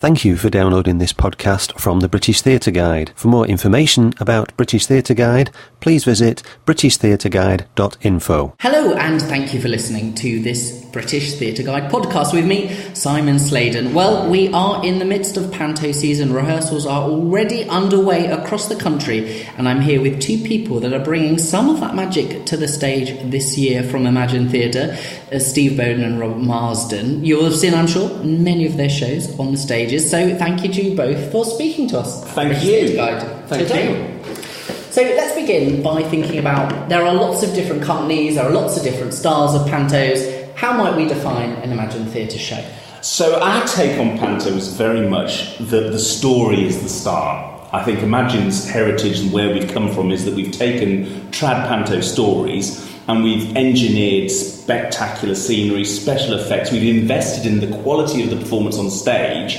Thank you for downloading this podcast from the British Theatre Guide. For more information about British Theatre Guide, please visit britishtheatreguide.info. Hello, and thank you for listening to this British Theatre Guide podcast with me, Simon Sladen. Well, we are in the midst of panto season. Rehearsals are already underway across the country, and I'm here with two people that are bringing some of that magic to the stage this year from Imagine Theatre, Steve Boden and Rob Marsden. You'll have seen, I'm sure, many of their shows on the stages, so thank you to you both for speaking to us. Thank you. Thank you. So let's begin by thinking about, there are lots of different companies, there are lots of different styles of pantos. How might we define an Imagine Theatre show? So our take on panto is very much that the story is the star. I think Imagine's heritage and where we've come from is that we've taken trad panto stories and we've engineered spectacular scenery, special effects. We've invested in the quality of the performance on stage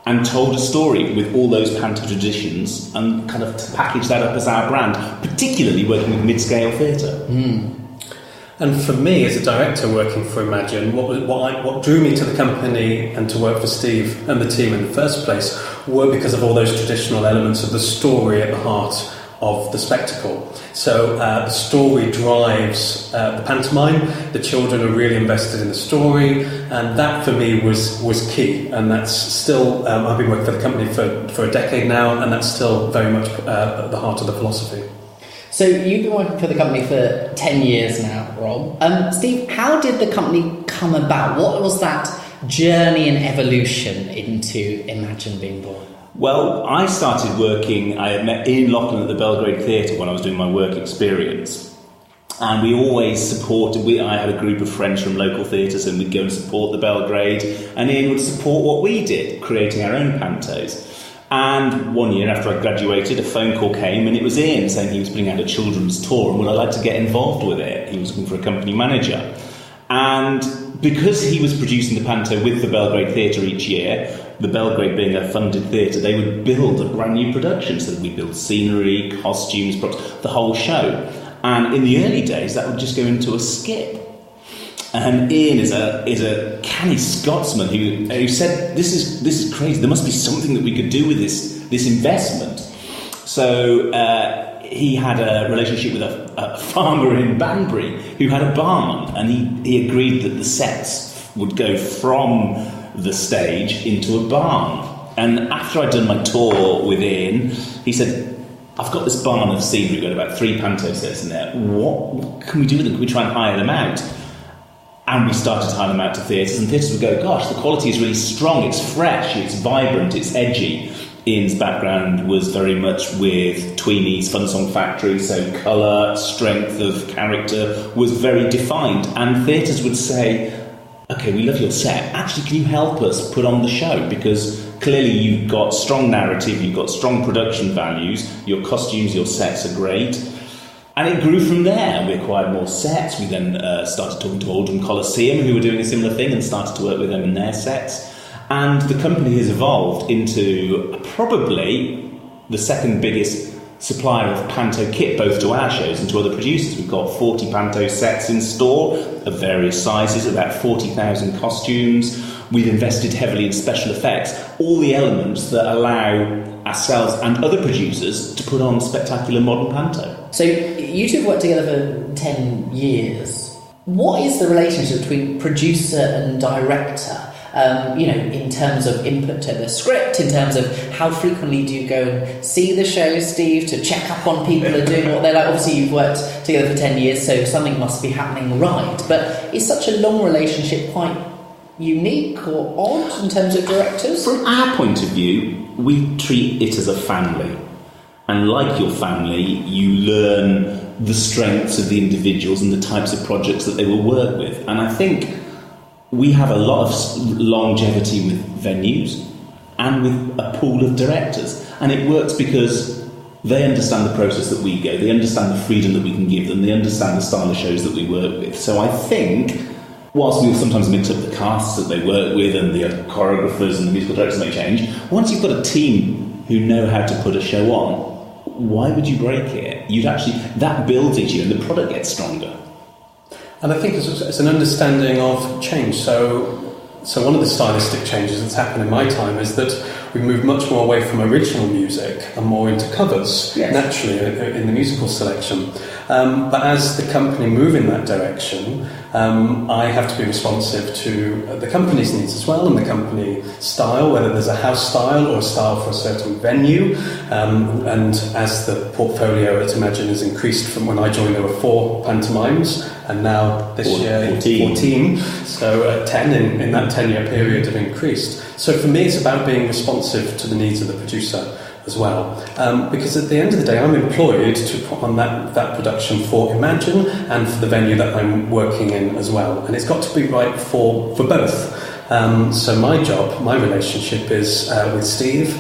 and told a story with all those panto traditions and kind of packaged that up as our brand, particularly working with mid-scale theatre. And for me, as a director working for Imagine, what drew me to the company and to work for Steve and the team in the first place were because of all those traditional elements of the story at the heart of the spectacle. So the story drives the pantomime. The children are really invested in the story, and that for me was key. And that's still, I've been working for the company for a decade now, and that's still very much at the heart of the philosophy. So you've been working for the company for 10 years now, Rob. Steve, how did the company come about? What was that journey and evolution into Imagine being born? Well, I started working, I had met Ian Lachlan at the Belgrade Theatre when I was doing my work experience. And we always supported, I had a group of friends from local theatres and we'd go and support the Belgrade. And Ian would support what we did, creating our own pantos. And one year after I graduated, a phone call came and it was Ian saying he was putting out a children's tour and would I like to get involved with it. He was looking for a company manager. And because he was producing the panto with the Belgrade Theatre each year, the Belgrade being a funded theatre, they would build a brand new production. So we built scenery, costumes, props, the whole show. And in the early days, that would just go into a skip. And Ian is a canny Scotsman who said, this is crazy. There must be something that we could do with this investment. So he had a relationship with a farmer in Banbury who had a barn, and he agreed that the sets would go from the stage into a barn. And after I'd done my tour with Ian, he said, I've got this barn of scenery, we've got about 3 panto sets in there. What can we do with them? Can we try and hire them out? And we started to hire them out to theatres, and theatres would go, gosh, the quality is really strong, it's fresh, it's vibrant, it's edgy. Ian's background was very much with Tweeny's Fun Song Factory, so colour, strength of character was very defined. And theatres would say, OK, we love your set. Actually, can you help us put on the show? Because clearly you've got strong narrative, you've got strong production values, your costumes, your sets are great. And it grew from there. We acquired more sets. We then started talking to Oldham Coliseum, who were doing a similar thing, and started to work with them in their sets. And the company has evolved into probably the second biggest supplier of panto kit, both to our shows and to other producers. We've got 40 panto sets in store of various sizes, about 40,000 costumes. We've invested heavily in special effects, all the elements that allow ourselves and other producers to put on spectacular modern panto. So you two have worked together for 10 years. What is the relationship between producer and director? In terms of input to the script, in terms of how frequently do you go and see the show, Steve, to check up on people are doing what they like? Obviously, you've worked together for 10 years, so something must be happening right. But is such a long relationship quite unique or odd in terms of directors? From our point of view, we treat it as a family. And like your family, you learn the strengths of the individuals and the types of projects that they will work with. And I think we have a lot of longevity with venues and with a pool of directors. And it works because they understand the process that we go, they understand the freedom that we can give them, they understand the style of shows that we work with. So I think, whilst we'll sometimes mix up the casts that they work with and the choreographers and the musical directors may change, once you've got a team who know how to put a show on, why would you break it? That builds each year and the product gets stronger. And I think it's an understanding of change. So So one of the stylistic changes that's happened in my time is that we moved much more away from original music and more into covers, naturally, in the musical selection. But as the company move in that direction, I have to be responsive to the company's needs as well, and the company style, whether there's a house style or a style for a certain venue. And as the portfolio at Imagine has increased, from when I joined there were 4 pantomimes, and now this year 14. So 10 in that 10-year period have increased. So for me, it's about being responsive to the needs of the producer as well, because at the end of the day I'm employed to put on that production for Imagine and for the venue that I'm working in as well, and it's got to be right for both. So my job, my relationship is with Steve,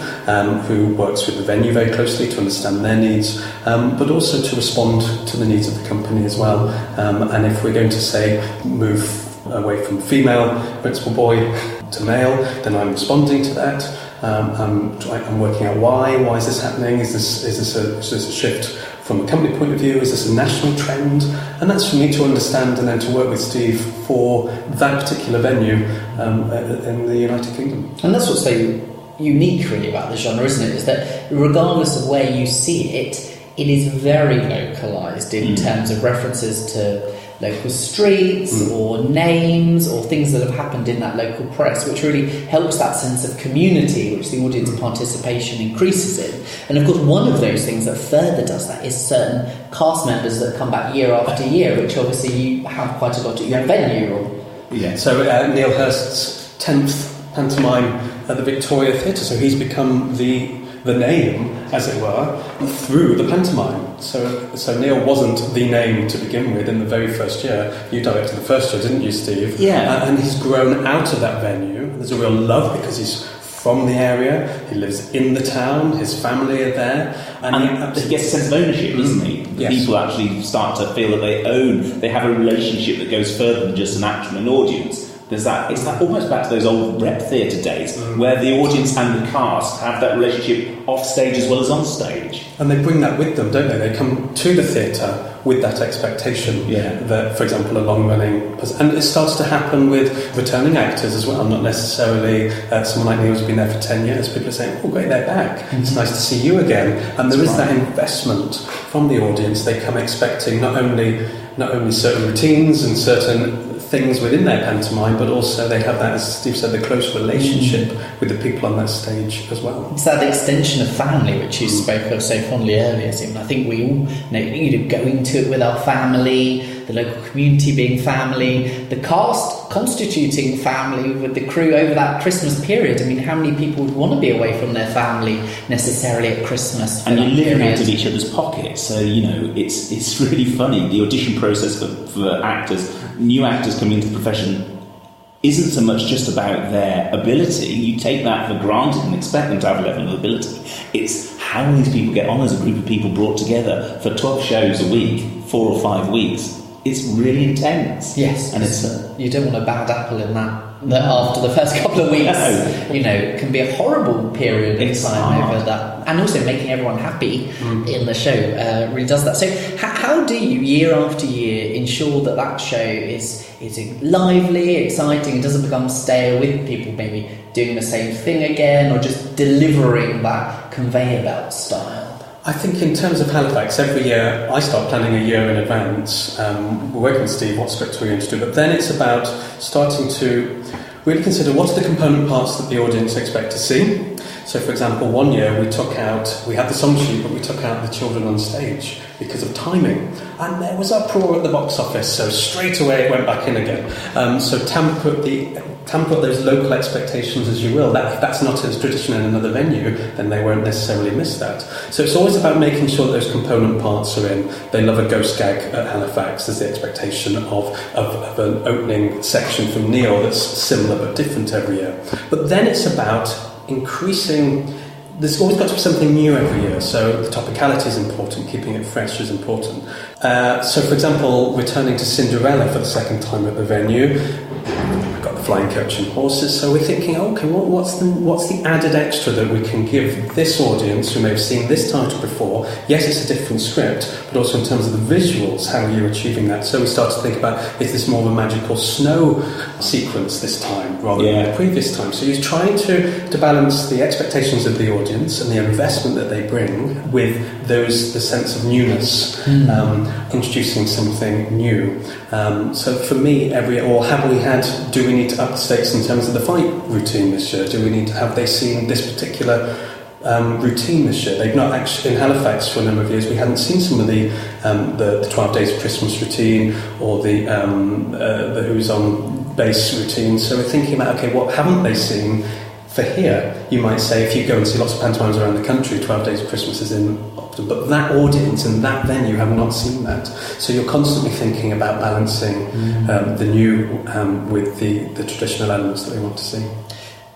who works with the venue very closely to understand their needs, but also to respond to the needs of the company as well. And if we're going to say move away from female principal boy to male, then I'm responding to that. I'm working out why is this happening? Is this a shift from a company point of view? Is this a national trend? And that's for me to understand and then to work with Steve for that particular venue in the United Kingdom. And that's what's so unique really about the genre, isn't it? Is that regardless of where you see it, it is very localised in terms of references to local streets or names or things that have happened in that local press, which really helps that sense of community which the audience participation increases in. And of course one of those things that further does that is certain cast members that come back year after year, which obviously you have quite a lot at your venue. So Neil Hurst's 10th pantomime at the Victoria Theatre, so he's become the name, as it were, through the pantomime. So Neil wasn't the name to begin with in the very first year. You directed the first year, didn't you, Steve? Yeah. And he's grown out of that venue. There's a real love because he's from the area, he lives in the town, his family are there. And he gets a sense of ownership, doesn't he? Yes. People actually start to feel that they have a relationship that goes further than just an actor and an audience. It's like almost back to those old rep theatre days where the audience and the cast have that relationship off stage as well as on stage. And they bring that with them, don't they? They come to the theatre with that expectation that, for example, a long-running... And it starts to happen with returning actors as well, not necessarily someone like Neil who's been there for 10 years. People are saying, oh, great, they're back. It's nice to see you again. And there is that investment from the audience. They come expecting not only certain routines and certain things within their pantomime, but also they have that, as Steve said, the close relationship with the people on that stage as well. It's that extension of family which you spoke of so fondly earlier, Simon. I think we all know, going to it with our family, the local community being family, the cast constituting family with the crew over that Christmas period. I mean, how many people would want to be away from their family necessarily at Christmas? And you're living out of each other's pockets, so it's really funny. The audition process for actors, new actors coming into the profession, isn't so much just about their ability. You take that for granted and expect them to have a level of ability. It's how these people get on as a group of people brought together for 12 shows a week, 4 or 5 weeks. It's really intense. Yes, and it's you don't want a bad apple in that after the first couple of weeks, can be a horrible period of time over that. And also making everyone happy in the show really does that. So how do you, year after year, ensure that show is lively, exciting, and doesn't become stale with people maybe doing the same thing again or just delivering that conveyor belt style? I think in terms of Halifax, every year I start planning a year in advance. We're working with Steve, what scripts we're going to do, but then it's about starting to really consider what are the component parts that the audience expect to see. So, for example, one year we had the song sheet, but we took out the children on stage because of timing. And there was uproar at the box office, so straight away it went back in again. So temper those local expectations as you will. If that's not as tradition in another venue, then they won't necessarily miss that. So it's always about making sure that those component parts are in. They love a ghost gag at Halifax. There's the expectation of an opening section from Neil that's similar but different every year. But then it's about increasing... There's always got to be something new every year, so the topicality is important, keeping it fresh is important. So, for example, returning to Cinderella for the second time at the venue, we've got the flying coach and horses. So we're thinking, okay, what's the added extra that we can give this audience who may have seen this title before? Yes, it's a different script, but also in terms of the visuals, how are you achieving that? So we started to think about, is this more of a magical snow sequence this time rather than the previous time? So you're trying to balance the expectations of the audience and the investment that they bring with the sense of newness, introducing something new. So for me, do we need to up the stakes in terms of the fight routine this year? Have they seen this particular routine this year? They've not actually, in Halifax for a number of years, we hadn't seen some of the 12 Days of Christmas routine or the Who's on Base routine. So we're thinking about, okay, what haven't they seen? For here, you might say, if you go and see lots of pantomimes around the country, 12 Days of Christmas is in Boden, but that audience and that venue have not seen that. So you're constantly thinking about balancing the new with the traditional elements that we want to see.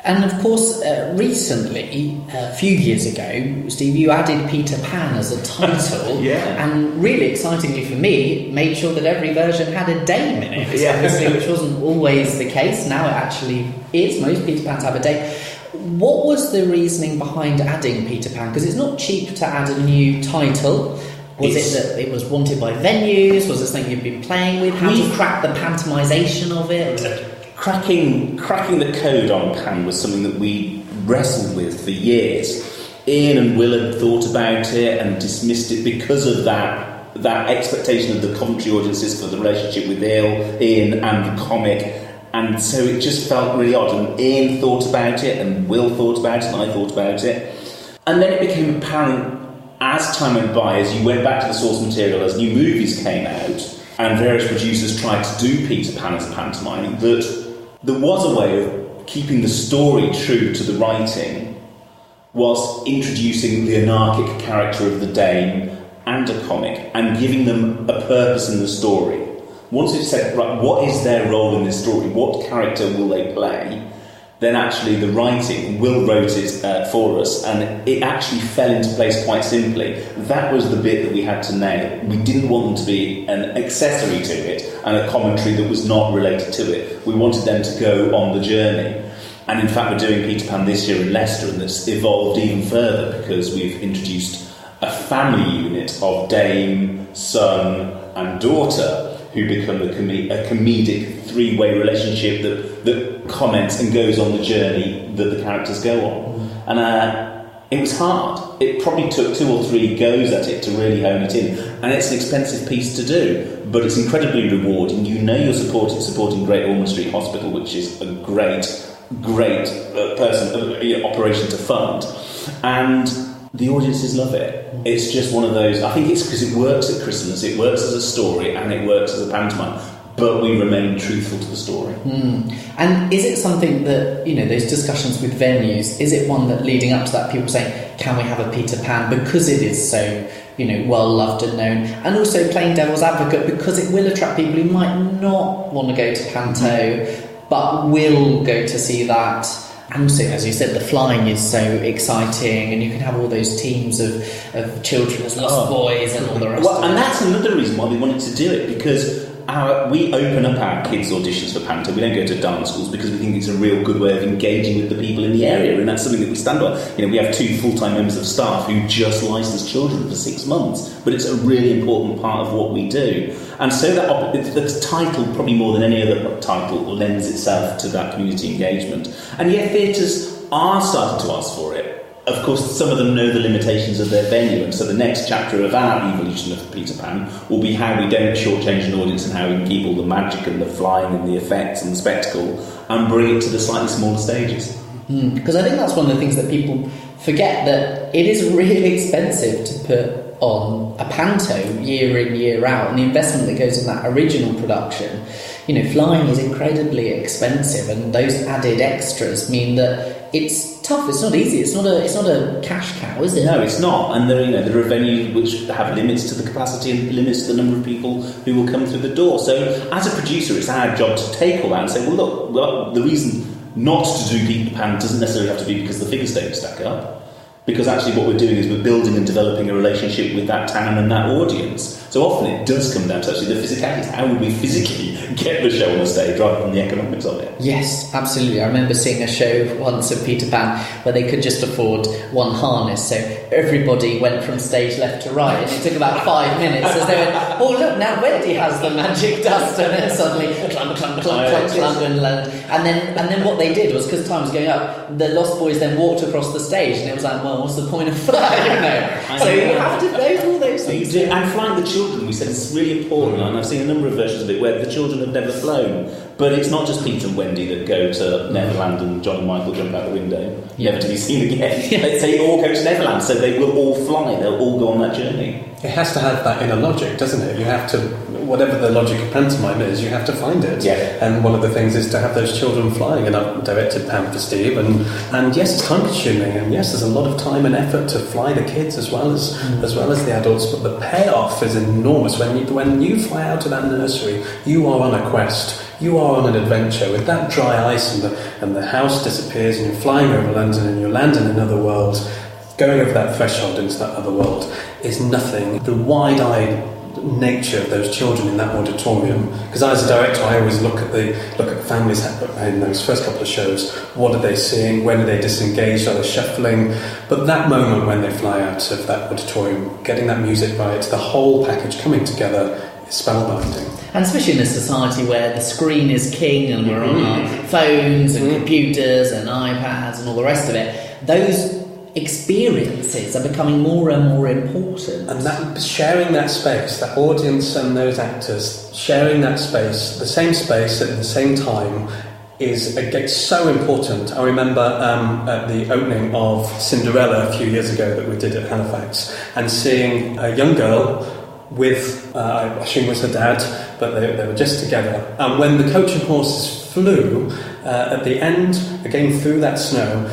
And of course, recently, a few years ago, Steve, you added Peter Pan as a title, and really excitingly for me, made sure that every version had a dame in it, obviously, which wasn't always the case. Now it actually is. Most Peter Pans have a dame. What was the reasoning behind adding Peter Pan? Because it's not cheap to add a new title. Was it that it was wanted by venues? Was it something you've been playing with? How to crack the pantomisation of it? Cracking the code on Pan was something that we wrestled with for years. Ian and Will had thought about it and dismissed it because of that expectation of the commentary audiences for the relationship with Ian and the comic. And so it just felt really odd. And Ian thought about it, and Will thought about it, and I thought about it. And then it became apparent as time went by, as you went back to the source material, as new movies came out, and various producers tried to do Peter Pan as a pantomime, that there was a way of keeping the story true to the writing whilst introducing the anarchic character of the dame and a comic and giving them a purpose in the story. Once it's said, right, what is their role in this story? What character will they play? Then actually the writing, Will wrote it for us, and it actually fell into place quite simply. That was the bit that we had to nail. We didn't want them to be an accessory to it and a commentary that was not related to it. We wanted them to go on the journey. And in fact, we're doing Peter Pan this year in Leicester, and that's evolved even further because we've introduced a family unit of dame, son and daughter who become a comedic three-way relationship that comments and goes on the journey that the characters go on. And it was hard. It probably took 2 or 3 goes at it to really hone it in. And it's an expensive piece to do, but it's incredibly rewarding. You know you're supporting Great Ormond Street Hospital, which is a great operation to fund. And the audiences love it. It's just one of those. I think it's because it works at Christmas, it works as a story, and it works as a pantomime. But we remain truthful to the story. And is it something that, those discussions with venues, is it one that leading up to that people saying, can we have a Peter Pan because it is so, well loved and known? And also playing devil's advocate because it will attract people who might not want to go to Panto, but will go to see that. And also, as you said, the flying is so exciting, and you can have all those teams of children as lost boys and all the rest of it. And that's another reason why we wanted to do it, because we open up our kids' auditions for Panto. We don't go to dance schools because we think it's a real good way of engaging with the people in the area, and that's something that we stand by. We have 2 full-time members of staff who just license children for 6 months, but it's a really important part of what we do. And so the title, probably more than any other title, lends itself to that community engagement. And yet theatres are starting to ask for it. Of course, some of them know the limitations of their venue, and so the next chapter of our evolution of Peter Pan will be how we don't shortchange an audience and how we can keep all the magic and the flying and the effects and the spectacle and bring it to the slightly smaller stages. Because I think that's one of the things that people forget, that it is really expensive to put on a panto year in, year out, and the investment that goes in that original production. Flying is incredibly expensive, and those added extras mean that it's tough. It's not easy. It's not a cash cow, is it? No, it's not. And there are venues which have limits to the capacity and limits to the number of people who will come through the door. So as a producer, it's our job to take all that and say, well, the reason not to do Peter Pan doesn't necessarily have to be because the figures don't stack up. Because actually what we're doing is we're building and developing a relationship with that town and that audience. So So often it does come down to actually the physicality. How would we physically get the show on the stage rather than the economics of it? Yes, absolutely. I remember seeing a show once of Peter Pan where they could just afford one harness, so everybody went from stage left to right, and it took about 5 minutes as they went, oh look, now Wendy has the magic dust, and then suddenly clunk, clunk, clunk, clunk, clunk, and then what they did was, because time was going up, the Lost Boys then walked across the stage, and it was like, well, what's the point of flying? So you have to know all those things. And flying the children, we said, is really important, and I've seen a number of versions of it where the children have never flown. But it's not just Peter and Wendy that go to Neverland and John and Michael jump out the window, never to be seen again. They all go to Neverland, so they will all fly, they'll all go on that journey. It has to have that inner logic, doesn't it? You have to, whatever the logic of pantomime is, you have to find it. Yeah. And one of the things is to have those children flying, and I've directed Pam for Steve, and yes, it's time consuming, and yes, there's a lot of time and effort to fly the kids as well as the adults, but the payoff is enormous. When you fly out to that nursery, you are on a quest. You are on an adventure with that dry ice, and the house disappears, and you're flying over London, and you land in another world. Going over that threshold into that other world is nothing. The wide-eyed nature of those children in that auditorium, because as a director I always look at families in those first couple of shows. What are they seeing? When are they disengaged? Are they shuffling? But that moment when they fly out of that auditorium, getting that music right, the whole package coming together is spellbinding. And especially in a society where the screen is king and we're on our phones and computers and iPads and all the rest of it, those experiences are becoming more and more important. And that sharing that space, that audience and those actors sharing that space, the same space at the same time, is again so important. I remember at the opening of Cinderella a few years ago that we did at Halifax, and seeing a young girl with, I assume it was her dad, but they were just together. And when the coach and horses flew, at the end, again through that snow,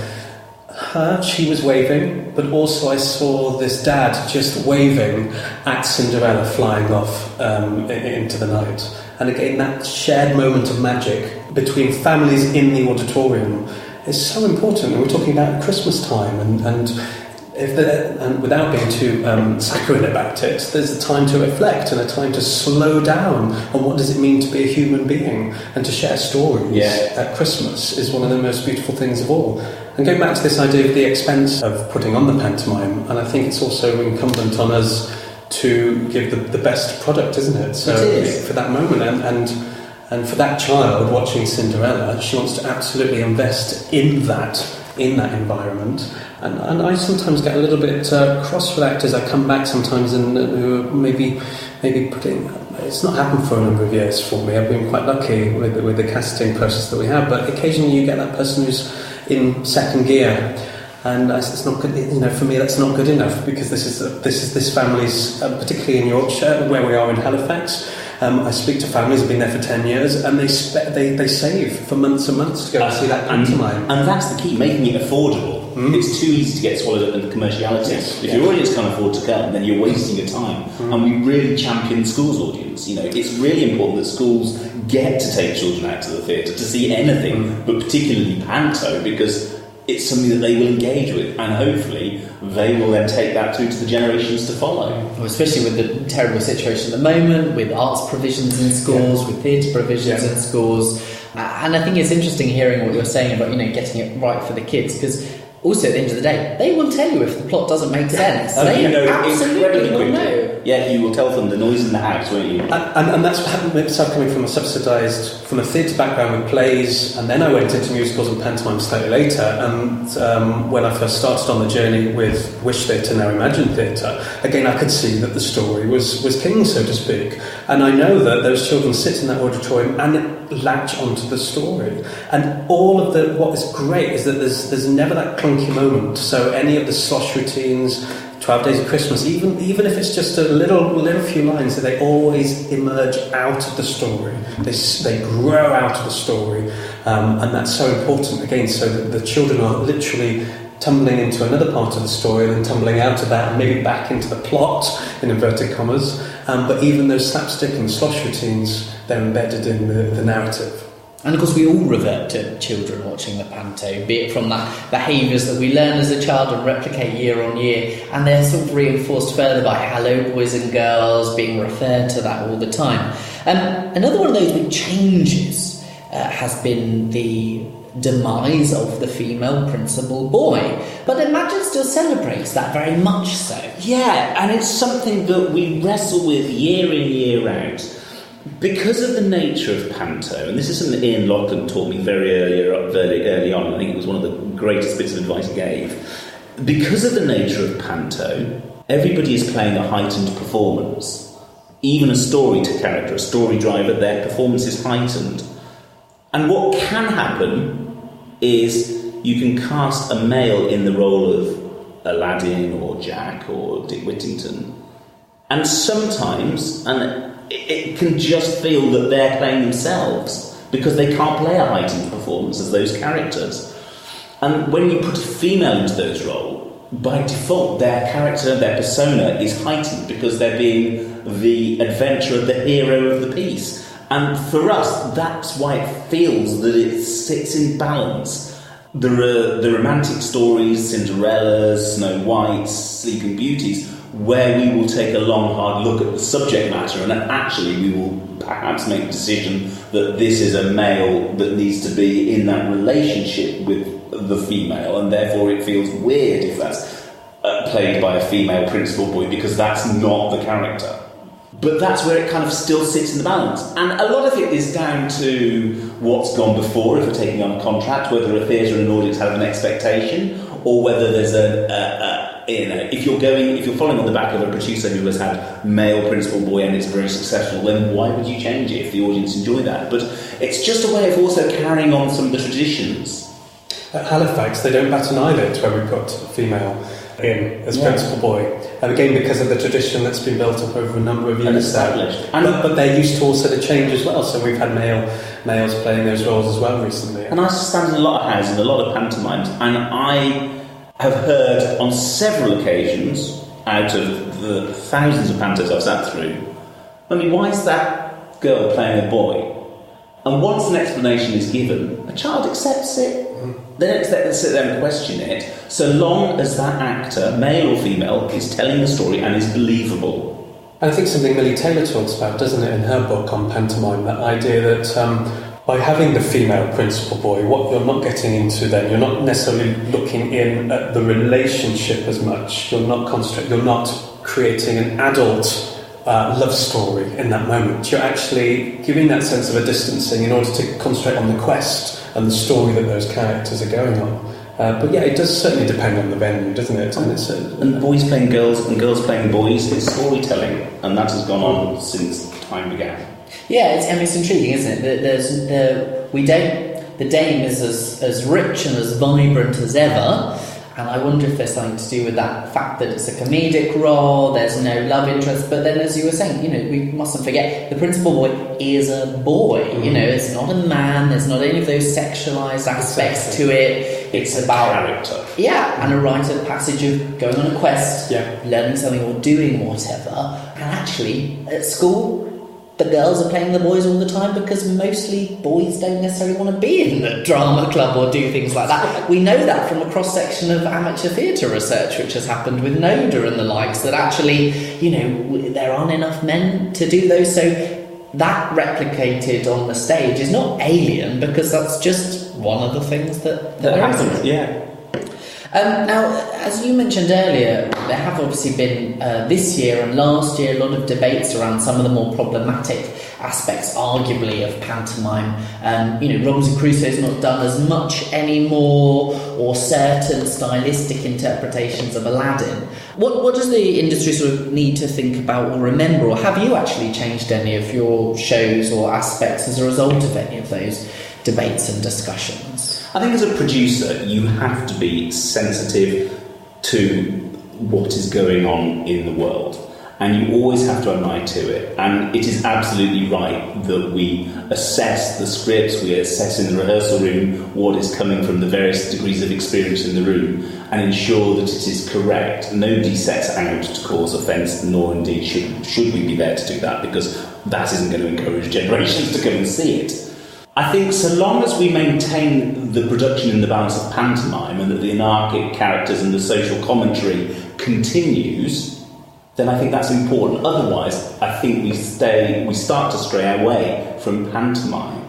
she was waving, but also I saw this dad just waving at Cinderella flying off into the night. And again, that shared moment of magic between families in the auditorium is so important. And we're talking about Christmas time, and without being too saccharine about it, there's a time to reflect and a time to slow down on what does it mean to be a human being, and to share stories at Christmas is one of the most beautiful things of all. And going back to this idea of the expense of putting on the pantomime, and I think it's also incumbent on us to give the best product, isn't it? So for that moment, and for that child watching Cinderella, she wants to absolutely invest in that environment. And I sometimes get a little bit cross with actors. I come back sometimes and who are maybe putting. It's not happened for a number of years for me. I've been quite lucky with the casting process that we have. But occasionally you get that person who's in second gear, and it's not good. You know, for me that's not good enough, because this is this family's, particularly in Yorkshire where we are in Halifax. I speak to families who've been there for 10 years, and they save for months and months to go and see that pantomime. And that's the key, making it affordable. It's too easy to get swallowed up in commerciality. If your audience can't afford to come, then you're wasting your time. And we really champion the schools audience. You know, it's really important that schools get to take children out to the theatre to see anything, but particularly panto, because it's something that they will engage with, and hopefully they will then take that through to the generations to follow. Well, especially with the terrible situation at the moment, with arts provisions in schools, with theatre provisions in schools. And I think it's interesting hearing what you're saying about, getting it right for the kids, because also at the end of the day, they will tell you if the plot doesn't make sense. They absolutely will know. Yeah, you will tell them the noise in the house, won't you? And that's what happened with myself, coming from a theatre background with plays, and then I went into musicals and pantomime slightly later. And when I first started on the journey with Wish Theatre, Now Imagine Theatre, again I could see that the story was king, so to speak. And I know that those children sit in that auditorium and latch onto the story. And all of what is great is that there's never that clunky moment. So any of the slosh routines, 12 Days of Christmas, even if it's just a little few lines, that they always emerge out of the story. They grow out of the story, and that's so important again. So that the children are literally tumbling into another part of the story, and then tumbling out of that and maybe back into the plot in inverted commas. But even those slapstick and slosh routines, they're embedded in the narrative. And of course we all revert to children watching the panto, be it from that behaviours that we learn as a child and replicate year on year, and they're sort of reinforced further by hello boys and girls, being referred to that all the time. Another one of those big changes has been the demise of the female principal boy. But Imagine still celebrates that very much so. Yeah, and it's something that we wrestle with year in, year out. Because of the nature of panto, and this is something that Ian Lachlan taught me very early on, I think it was one of the greatest bits of advice he gave. Because of the nature of panto, everybody is playing a heightened performance. Even a story character, a story driver, their performance is heightened. And what can happen is you can cast a male in the role of Aladdin or Jack or Dick Whittington, and sometimes, it can just feel that they're playing themselves because they can't play a heightened performance as those characters. And when you put a female into those roles, by default, their character, their persona is heightened because they're being the adventurer, the hero of the piece. And for us, that's why it feels that it sits in balance. There are the romantic stories, Cinderella's, Snow White's, Sleeping Beauties, where we will take a long, hard look at the subject matter, and actually we will perhaps make a decision that this is a male that needs to be in that relationship with the female, and therefore it feels weird if that's played by a female principal boy, because that's not the character. But that's where it kind of still sits in the balance. And a lot of it is down to what's gone before, if we're taking on a contract, whether a theatre and an audience have an expectation, or whether there's if you're following on the back of a producer who has had male principal boy and it's very successful, then why would you change it if the audience enjoy that? But it's just a way of also carrying on some of the traditions. At Halifax, they don't bat an eyelid where we put a female in as principal boy. And again, because of the tradition that's been built up over a number of years established. But they're used to also the change as well. So we've had males playing those roles as well recently. And I stand in a lot of houses, a lot of pantomimes, and I have heard on several occasions, out of the thousands of pantos I've sat through, I mean, why is that girl playing a boy? And once an explanation is given, a child accepts it. They don't expect to sit there and question it, so long as that actor, male or female, is telling the story and is believable. And I think something Millie Taylor talks about, doesn't it, in her book on pantomime, that idea that by having the female principal boy, what you're not getting into then, you're not necessarily looking in at the relationship as much. You're not creating an adult love story in that moment. You're actually giving that sense of a distancing in order to concentrate on the quest and the story that those characters are going on. But yeah, it does certainly depend on the venue, doesn't it? And boys playing girls and girls playing boys, it's storytelling, and that has gone on since time began. Yeah, it's intriguing, isn't it? The Dame is as rich and as vibrant as ever, and I wonder if there's something to do with that fact that it's a comedic role, there's no love interest, but then as you were saying, we mustn't forget, the principal boy is a boy, it's not a man, there's not any of those sexualised aspects to it, it's about character. Yeah, and a rite of passage of going on a quest, learning something or doing whatever, and actually, at school, the girls are playing the boys all the time because mostly boys don't necessarily want to be in the drama club or do things like that. We know that from a cross-section of amateur theatre research which has happened with NODA and the likes, that actually, there aren't enough men to do those. So that replicated on the stage is not alien because that's just one of the things that happens. Yeah. Now, as you mentioned earlier, there have obviously been this year and last year a lot of debates around some of the more problematic aspects, arguably, of pantomime. Robinson Crusoe is not done as much anymore, or certain stylistic interpretations of Aladdin. What does the industry sort of need to think about or remember, or have you actually changed any of your shows or aspects as a result of any of those debates and discussions? I think as a producer, you have to be sensitive to what is going on in the world, and you always have to have an eye to it. And it is absolutely right that we assess the scripts, we assess in the rehearsal room what is coming from the various degrees of experience in the room, and ensure that it is correct. Nobody sets out to cause offence, nor indeed should we be there to do that, because that isn't going to encourage generations to come and see it. I think so long as we maintain the production in the balance of pantomime and that the anarchic characters and the social commentary continues, then I think that's important. Otherwise, I think we start to stray away from pantomime.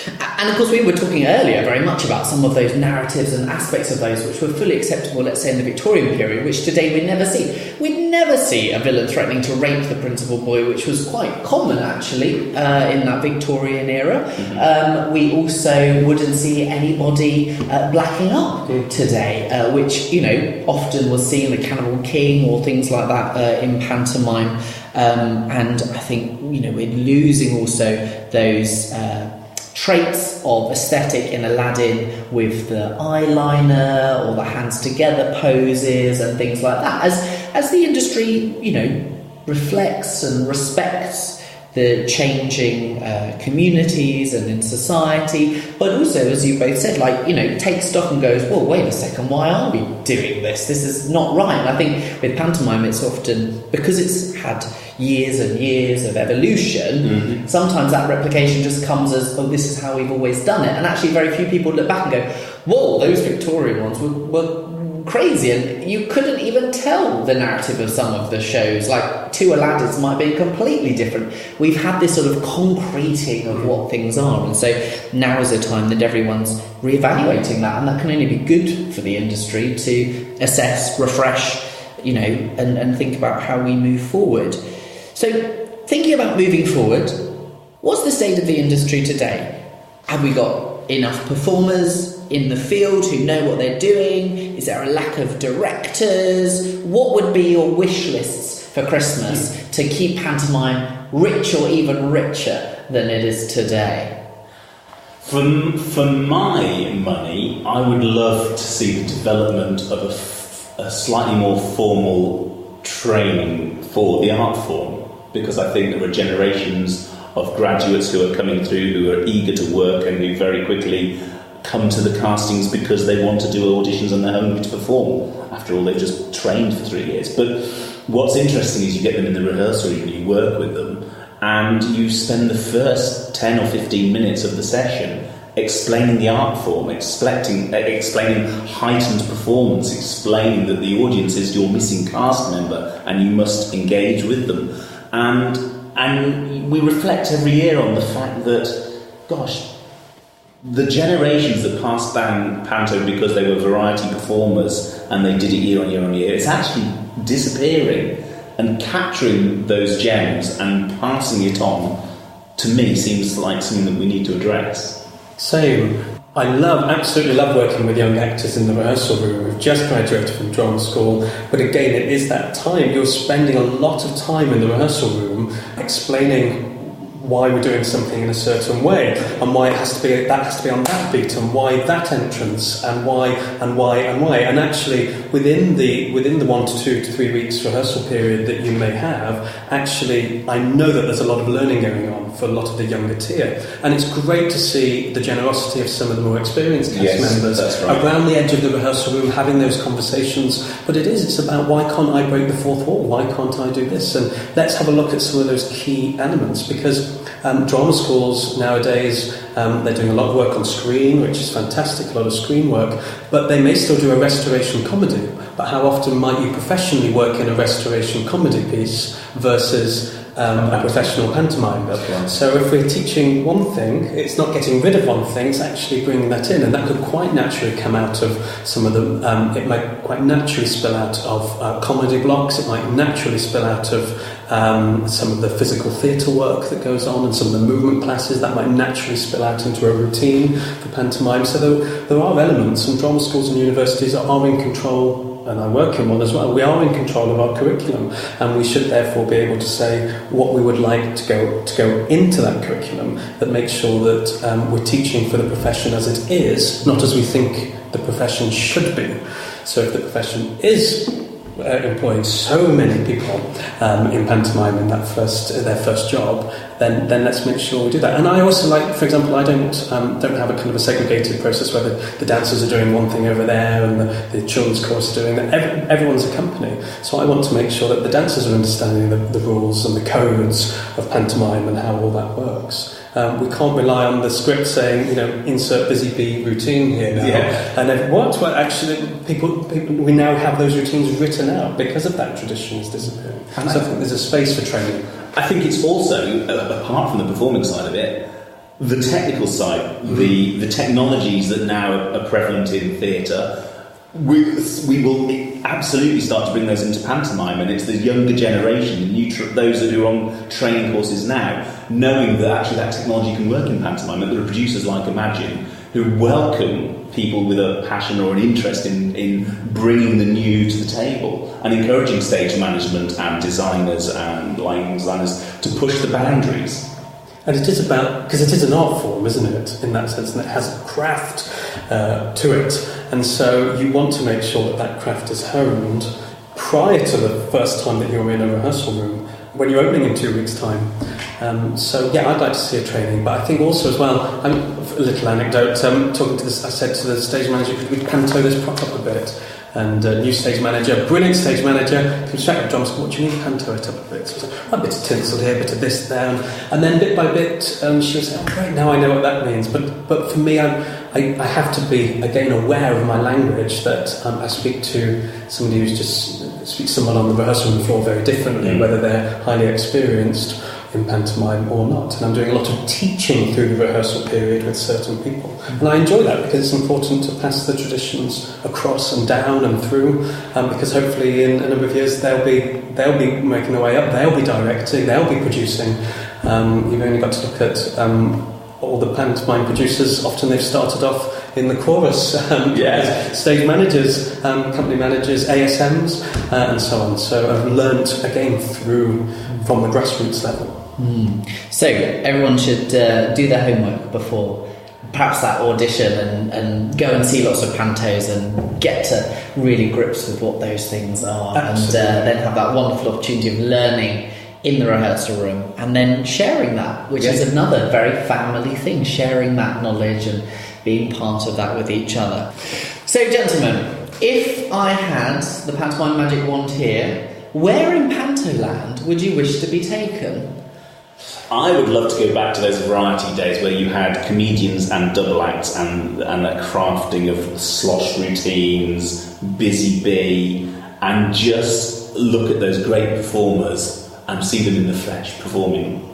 And of course, we were talking earlier very much about some of those narratives and aspects of those which were fully acceptable, let's say, in the Victorian period, which today we'd never see. We'd never see a villain threatening to rape the principal boy, which was quite common, actually, in that Victorian era. Mm-hmm. We also wouldn't see anybody blacking up today, which, often was seen, the Cannibal King or things like that in pantomime. And I think, we're losing also those traits of aesthetic in Aladdin with the eyeliner or the hands together poses and things like that. As the industry, reflects and respects the changing communities and in society, but also, as you both said, takes stock and goes, well, wait a second, why are we doing this? This is not right. And I think with pantomime, it's often, because it's had years and years of evolution, sometimes that replication just comes as, oh, this is how we've always done it. And actually very few people look back and go, whoa, those Victorian ones were crazy, and you couldn't even tell the narrative of some of the shows. Like Two Aladdins might be completely different. We've had this sort of concreting of what things are, and so now is a time that everyone's reevaluating that, and that can only be good for the industry to assess, refresh, and think about how we move forward. So thinking about moving forward, what's the state of the industry today? Have we got enough performers in the field who know what they're doing? Is there a lack of directors? What would be your wish lists for Christmas to keep pantomime rich or even richer than it is today? For my money, I would love to see the development of a slightly more formal training for the art form, because I think there are generations of graduates who are coming through who are eager to work and who very quickly come to the castings because they want to do auditions and they're hungry to perform. After all, they've just trained for 3 years. But what's interesting is you get them in the rehearsal room, you work with them, and you spend the first 10 or 15 minutes of the session explaining the art form, explaining heightened performance, explaining that the audience is your missing cast member and you must engage with them. And we reflect every year on the fact that, gosh, the generations that passed down panto because they were variety performers and they did it year on year on year, it's actually disappearing, and capturing those gems and passing it on, to me, seems like something that we need to address. Same. I absolutely love working with young actors in the rehearsal room who've just graduated from drama school, but again, it is that time. You're spending a lot of time in the rehearsal room explaining why we're doing something in a certain way, and why that has to be on that beat, and why that entrance, and why. And actually, within the 1 to 2 to 3 weeks rehearsal period that you may have, actually, I know that there's a lot of learning going on for a lot of the younger tier, and it's great to see the generosity of some of the more experienced cast members around the edge of the rehearsal room having those conversations. But it's about, why can't I break the fourth wall? Why can't I do this? And let's have a look at some of those key elements, because drama schools nowadays, they're doing a lot of work on screen, which is fantastic, a lot of screen work, but they may still do a restoration comedy. But how often might you professionally work in a restoration comedy piece versus a professional pantomime? So if we're teaching one thing, it's not getting rid of one thing, it's actually bringing that in, and that could quite naturally come out of some of the, it might quite naturally spill out of comedy blocks, it might naturally spill out of some of the physical theatre work that goes on, and some of the movement classes that might naturally spill out into a routine for pantomime. So there are elements, and drama schools and universities are in control, and I work in one as well. We are in control of our curriculum, and we should therefore be able to say what we would like to go into that curriculum that makes sure that we're teaching for the profession as it is, not as we think the profession should be. So if the profession is employing so many people in pantomime in their first job, then let's make sure we do that. And I also like, for example, I don't have a kind of a segregated process where the dancers are doing one thing over there and the children's chorus are doing that. Everyone's a company, so I want to make sure that the dancers are understanding the rules and the codes of pantomime and how all that works. We can't rely on the script saying, insert busy bee routine here now. Yeah. And then what? Well, actually, people, we now have those routines written out because of that tradition is disappearing. So I think there's a space for training. I think it's also, apart from the performing side of it, the technical side, the technologies that now are prevalent in theatre. We will absolutely start to bring those into pantomime, and it's the younger generation, those that are on training courses now, knowing that actually that technology can work in pantomime, and there are producers like Imagine who welcome people with a passion or an interest in bringing the new to the table and encouraging stage management and designers and lighting designers to push the boundaries. And it is about, because it is an art form, isn't it, in that sense, and it has a craft to it. And so you want to make sure that that craft is honed prior to the first time that you're in a rehearsal room, when you're opening in 2 weeks' time. So, yeah, I'd like to see a training. But I think also as well, a little anecdote, talking to this, I said to the stage manager, could we panto this prop up a bit? And new stage manager, brilliant stage manager, comes straight up to John, what do you mean panto it up a bit? So a bit of tinsel here, a bit of this there. And then bit by bit, she was saying, oh great, now I know what that means. But for me, I have to be, again, aware of my language, that I speak to somebody who's just, speaks someone on the rehearsal room floor very differently, whether they're highly experienced in pantomime or not. And I'm doing a lot of teaching through the rehearsal period with certain people. And I enjoy that because it's important to pass the traditions across and down and through, because hopefully in a number of years they'll be making their way up, they'll be directing, they'll be producing. You've only got to look at all the pantomime producers. Often they've started off in the chorus, as stage managers, company managers, ASMs, and so on. So I've learnt again from the grassroots level. So everyone should do their homework before perhaps that audition and go and see lots of pantos and get to really grips with what those things are. Absolutely. And then have that wonderful opportunity of learning in the rehearsal room and then sharing that, which is another very family thing, sharing that knowledge and being part of that with each other. So gentlemen, if I had the pantomime magic wand here, where in Pantoland would you wish to be taken? I would love to go back to those variety days where you had comedians and double acts and that crafting of slosh routines, busy bee, and just look at those great performers and see them in the flesh performing.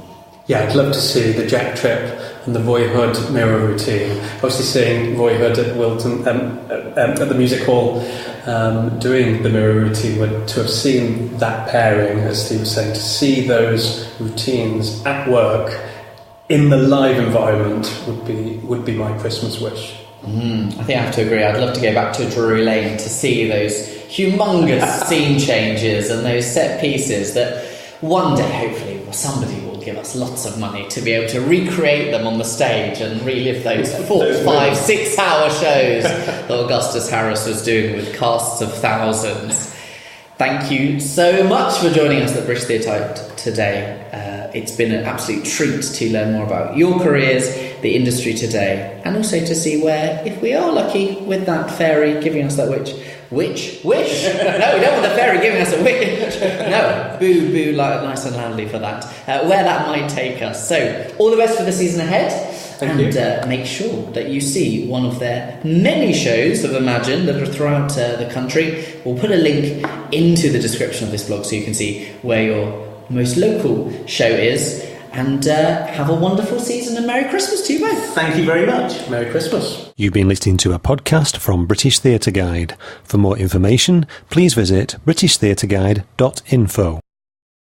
Yeah, I'd love to see the Jack Trip and the Roy Hood mirror routine. Obviously seeing Roy Hood at Wilton, at the music hall, doing the mirror routine, to have seen that pairing, as Steve was saying, to see those routines at work in the live environment would be my Christmas wish. I think I have to agree. I'd love to go back to Drury Lane to see those humongous scene changes and those set pieces that one day, hopefully, somebody will give us lots of money to be able to recreate them on the stage and relive those 4, 5, 6 hour shows that Augustus Harris was doing with casts of thousands. Thank you so much for joining us at British Theatre today. It's been an absolute treat to learn more about your careers, the industry today, and also to see where, if we are lucky with that fairy giving us that wish? No, we don't want the fairy giving us a wish. No, boo, nice and loudly for that. Where that might take us. So, all the best for the season ahead. Thank you. Make sure that you see one of their many shows of Imagine that are throughout the country. We'll put a link into the description of this blog so you can see where your most local show is. And have a wonderful season and Merry Christmas to you both. Thank you very much. Merry Christmas. You've been listening to a podcast from British Theatre Guide. For more information, please visit britishtheatreguide.info.